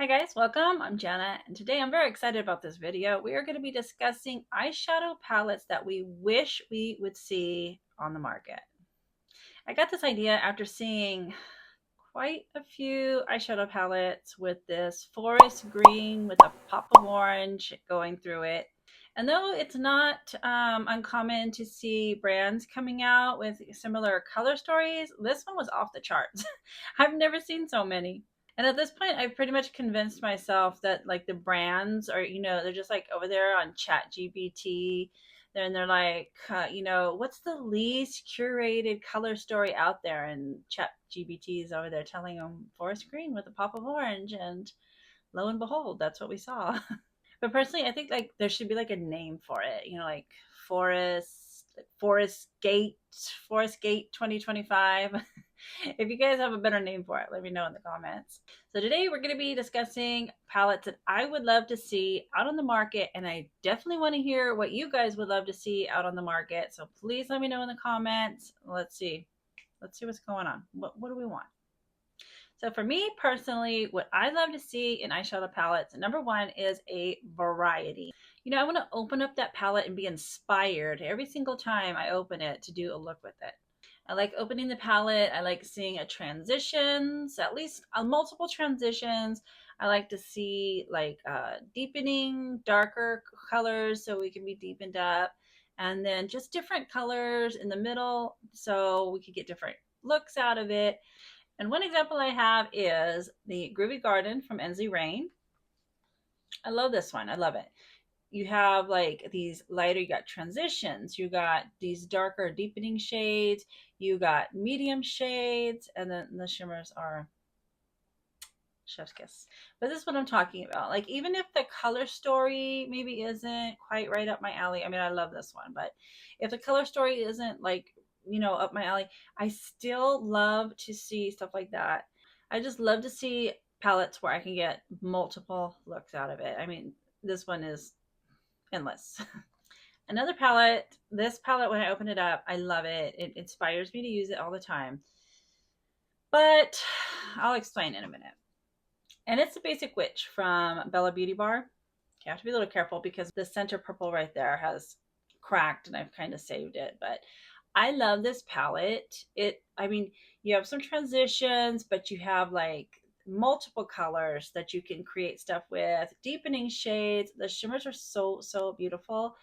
Hi guys, welcome. I'm Jenna, and today I'm very excited about this video. We are going to be discussing eyeshadow palettes that we wish we would see on the market. I got this idea after seeing quite a few eyeshadow palettes with this forest green with a pop of orange going through it. And though it's not uncommon to see brands coming out with similar color stories, this one was off the charts. I've never seen so many. And at this point, I've pretty much convinced myself that like the brands are, they're just like over there on Chat GPT. They're like, what's the least curated color story out there? And Chat GPT is over there telling them forest green with a pop of orange. And lo and behold, that's what we saw. But personally, I think like there should be like a name for it, like forest, forest gate, forest gate 2025. If you guys have a better name for it, let me know in the comments. So today we're going to be discussing palettes that I would love to see out on the market, and I definitely want to hear what you guys would love to see out on the market. So please let me know in the comments. Let's see what's going on. What do we want? So for me personally, what I love to see in eyeshadow palettes, number one is a variety. I want to open up that palette and be inspired every single time I open it to do a look with it. I like opening the palette. I like seeing a transitions, at least multiple transitions. I like to see like deepening, darker colors so we can be deepened up. And then just different colors in the middle so we could get different looks out of it. And one example I have is the Groovy Garden from Ensley. I love this one. I love it. You have like these lighter, you got transitions, you got these darker deepening shades, you got medium shades, and then the shimmers are chef's kiss. But this is what I'm talking about. Like even if the color story maybe isn't quite right up my alley, I mean I love this one, but if the color story isn't like up my alley, I still love to see stuff like that. I just love to see palettes where I can get multiple looks out of it. I mean, this one is endless. Another palette, this palette, when I open it up, I love it. It inspires me to use it all the time. But I'll explain in a minute. And it's the Basic Witch from Bella Beauty Bar. You have to be a little careful because the center purple right there has cracked and I've kind of saved it. But I love this palette. I mean, you have some transitions, but you have like multiple colors that you can create stuff with, deepening shades. The shimmers are so beautiful.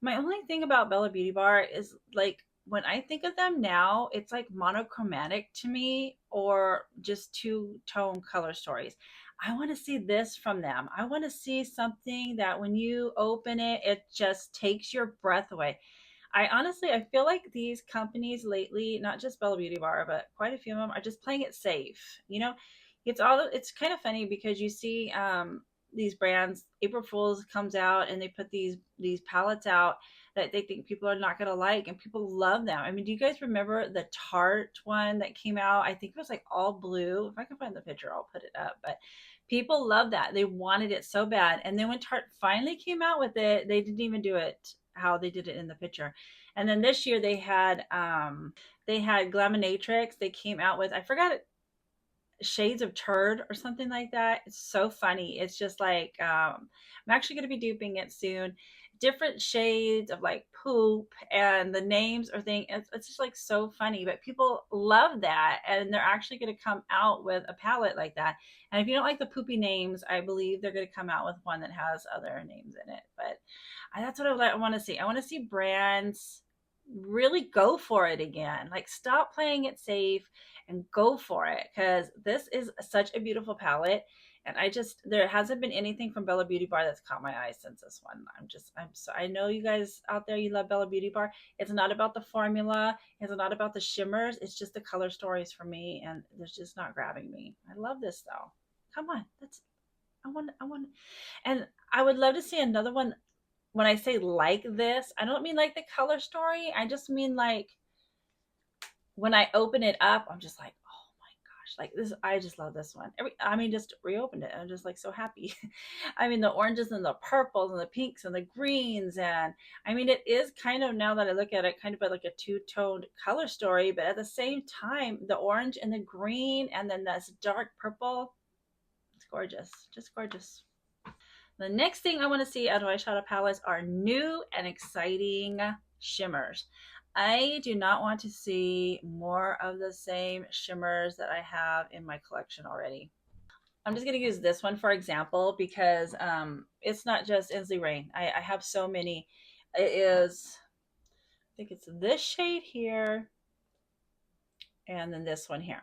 My only thing about Bella Beauty Bar is like when I think of them now, it's like monochromatic to me or just two-tone color stories. I want to see this from them. I want to see something that when you open it, it just takes your breath away. I feel like these companies lately, not just Bella Beauty Bar, but quite a few of them are just playing it safe. It's kind of funny because you see these brands, April Fools comes out and they put these palettes out that they think people are not going to like, and people love them. I mean, do you guys remember the Tarte one that came out? I think it was like all blue. If I can find the picture, I'll put it up. But people love that. They wanted it so bad. And then when Tarte finally came out with it, they didn't even do it how they did it in the picture. And then this year they had Glaminatrix. They came out with, I forgot it, Shades of Turd or something like that. It's so funny. It's just like I'm actually going to be duping it soon. Different shades of like poop, and the names or thing. It's just like so funny, but people love that, and they're actually going to come out with a palette like that. And if you don't like the poopy names, I believe they're going to come out with one that has other names in it. But that's what I want to see. I want to see brands really go for it again. Like stop playing it safe and go for it, because this is such a beautiful palette. And there hasn't been anything from Bella Beauty Bar that's caught my eye since this one. I know you guys out there, you love Bella Beauty Bar. It's not about the formula. It's not about the shimmers. It's just the color stories for me. And there's just not grabbing me. I love this though. Come on. I want, and I would love to see another one. When I say like this, I don't mean like the color story. I just mean like when I open it up, I'm just like, oh my gosh, like this, I just love this one. Just reopened it. I'm just like so happy. I mean, the oranges and the purples and the pinks and the greens. And I mean, it is kind of, now that I look at it, kind of like a two-toned color story, but at the same time, the orange and the green and then this dark purple, it's gorgeous, just gorgeous. The next thing I want to see out of eyeshadow palettes are new and exciting shimmers. I do not want to see more of the same shimmers that I have in my collection already. I'm just going to use this one for example because it's not just Ensley Rain. I have so many. It is, I think it's this shade here and then this one here.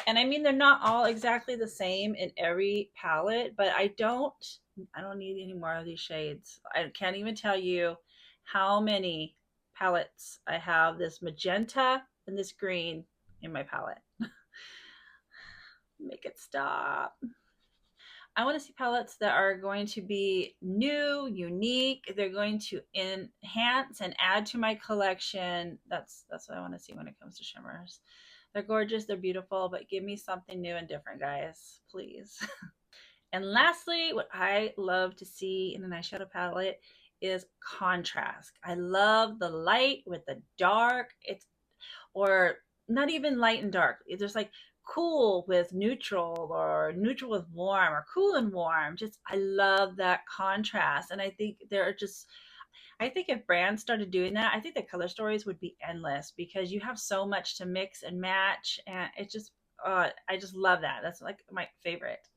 And I mean, they're not all exactly the same in every palette, but I don't need any more of these shades. I can't even tell you how many palettes I have this magenta and this green in my palette. Make it stop. I want to see palettes that are going to be new, unique. They're going to enhance and add to my collection. That's what I want to see when it comes to shimmers. They're gorgeous, they're beautiful, but give me something new and different, guys, please. And lastly, what I love to see in an eyeshadow palette is contrast. I love the light with the dark. Or not even light and dark. It's just like cool with neutral or neutral with warm or cool and warm. Just, I love that contrast. And I think I think if brands started doing that, I think the color stories would be endless because you have so much to mix and match. And it just, I just love that. That's like my favorite.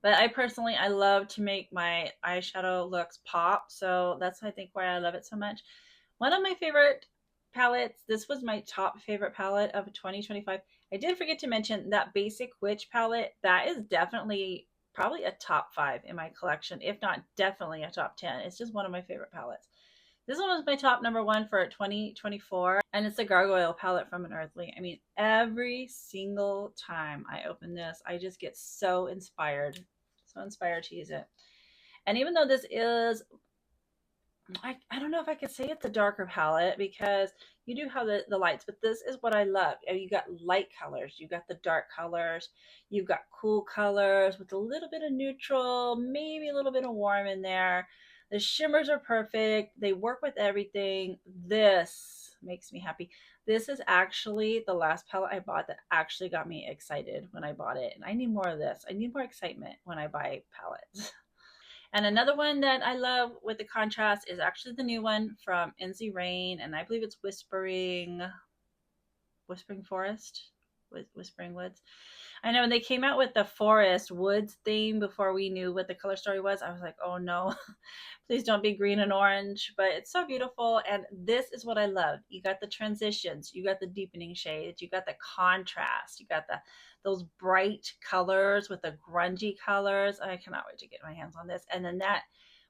But I personally, I love to make my eyeshadow looks pop. So that's, I think, why I love it so much. One of my favorite palettes, this was my top favorite palette of 2025. I did forget to mention that Basic Witch palette. That is definitely probably a top 5 in my collection, if not definitely a top 10. It's just one of my favorite palettes. This one was my top #1 for 2024, and it's a Gargoyle palette from Earthly. I mean, every single time I open this, I just get so inspired to use it. And even though this is, I don't know if I could say it's a darker palette because you do have the lights, but this is what I love. You got light colors, you got the dark colors, you've got cool colors with a little bit of neutral, maybe a little bit of warm in there. The shimmers are perfect. They work with everything. This makes me happy. This is actually the last palette I bought that actually got me excited when I bought it. And I need more of this. I need more excitement when I buy palettes. And another one that I love with the contrast is actually the new one from Ensley Rain, and I believe it's Whispering Forest, Whispering Woods. I know when they came out with the forest woods theme before we knew what the color story was, I was like, oh no, please don't be green and orange. But it's so beautiful, and this is what I love. You got the transitions, you got the deepening shades, you got the contrast, you got those bright colors with the grungy colors. I cannot wait to get my hands on this. And then that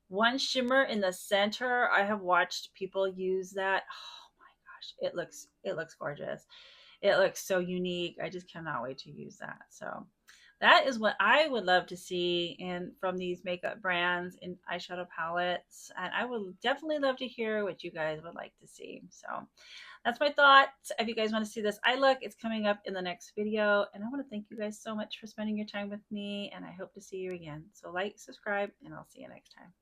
one shimmer in the center, I have watched people use that. Oh my gosh, it looks gorgeous. It looks so unique. I just cannot wait to use that. So that is what I would love to see from these makeup brands in eyeshadow palettes. And I would definitely love to hear what you guys would like to see. So that's my thoughts. If you guys want to see this eye look, it's coming up in the next video. And I want to thank you guys so much for spending your time with me. And I hope to see you again. So like, subscribe, and I'll see you next time.